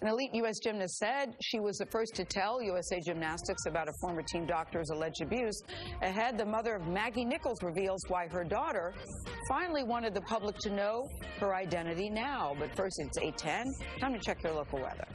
An elite U.S. gymnast said she was the first to tell USA Gymnastics about a former team doctor's alleged abuse. Ahead, the mother of Maggie Nichols reveals why her daughter finally wanted the public to know her identity now. But first, it's 8:10. Time to check your local weather.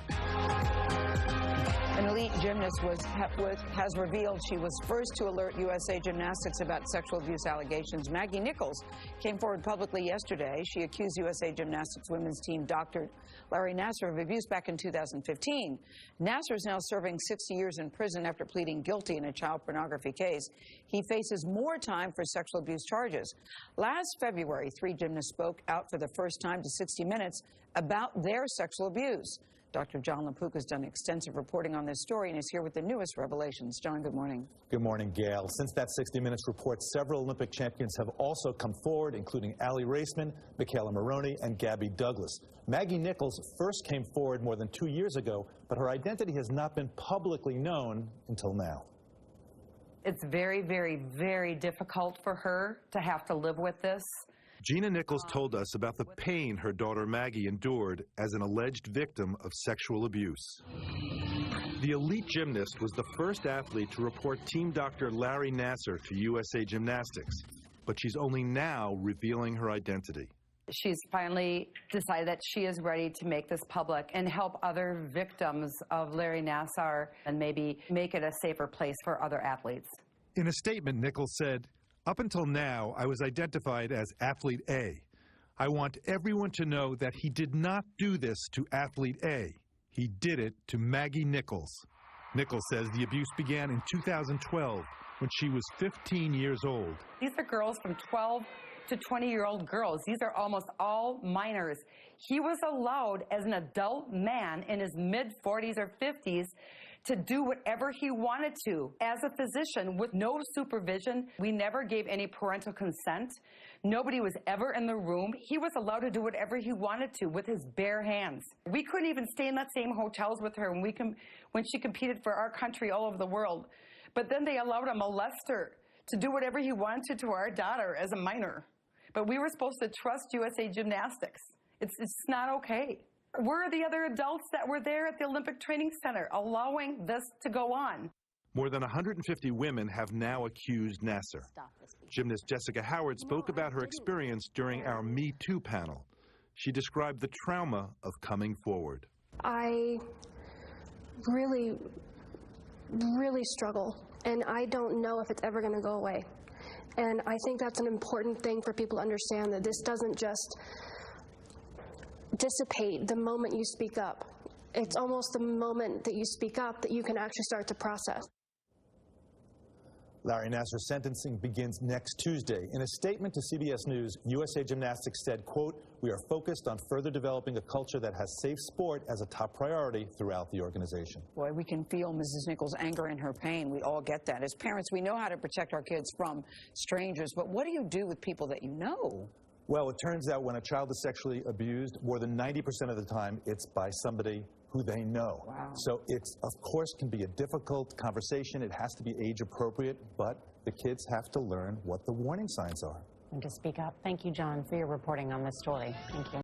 An elite gymnast has revealed she was first to alert USA Gymnastics about sexual abuse allegations. Maggie Nichols came forward publicly yesterday. She accused USA Gymnastics women's team doctor Larry Nassar of abuse back in 2015. Nassar is now serving 60 years in prison after pleading guilty in a child pornography case. He faces more time for sexual abuse charges. Last February, 3 gymnasts spoke out for the first time to 60 Minutes about their sexual abuse. Dr. John LaPuca has done extensive reporting on this story and is here with the newest revelations. John, good morning. Good morning, Gail. Since that 60 Minutes report, several Olympic champions have also come forward, including Allie Raceman, Michaela Maroney, and Gabby Douglas. Maggie Nichols first came forward more than 2 years ago, but her identity has not been publicly known until now. It's very, very, very difficult for her to have to live with this. Gina Nichols told us about the pain her daughter Maggie endured as an alleged victim of sexual abuse. The elite gymnast was the first athlete to report team doctor Larry Nassar to USA Gymnastics, but she's only now revealing her identity. She's finally decided that she is ready to make this public and help other victims of Larry Nassar and maybe make it a safer place for other athletes. In a statement, Nichols said, "Up until now, I was identified as Athlete A. I want everyone to know that he did not do this to Athlete A. He did it to Maggie Nichols." Nichols says the abuse began in 2012 when she was 15 years old. These are girls from 12 to 20-year-old girls. These are almost all minors. He was allowed as an adult man in his mid-40s or 50s to do whatever he wanted to. As a physician with no supervision, we never gave any parental consent. Nobody was ever in the room. He was allowed to do whatever he wanted to with his bare hands. We couldn't even stay in that same hotels with her when she competed for our country all over the world. But then they allowed a molester to do whatever he wanted to our daughter as a minor. But we were supposed to trust USA Gymnastics. It's not okay. Where are the other adults that were there at the Olympic Training Center allowing this to go on? More than 150 women have now accused Nassar. Gymnast Jessica Howard spoke about her experience during our Me Too panel. She described the trauma of coming forward. I really struggle, and I don't know if it's ever going to go away. And I think that's an important thing for people to understand, that this doesn't just dissipate the moment you speak up. It's almost the moment that you speak up that you can actually start to process. Larry Nassar's sentencing begins next Tuesday. In a statement to CBS News, USA Gymnastics said, quote, "We are focused on further developing a culture that has safe sport as a top priority throughout the organization." Boy, we can feel Mrs. Nichols' anger and her pain. We all get that. As parents, we know how to protect our kids from strangers, but what do you do with people that you know? Well, it turns out when a child is sexually abused, more than 90% of the time, it's by somebody who they know. Wow. So it's, of course, can be a difficult conversation. It has to be age appropriate, but the kids have to learn what the warning signs are. And to speak up. Thank you, John, for your reporting on this story. Thank you.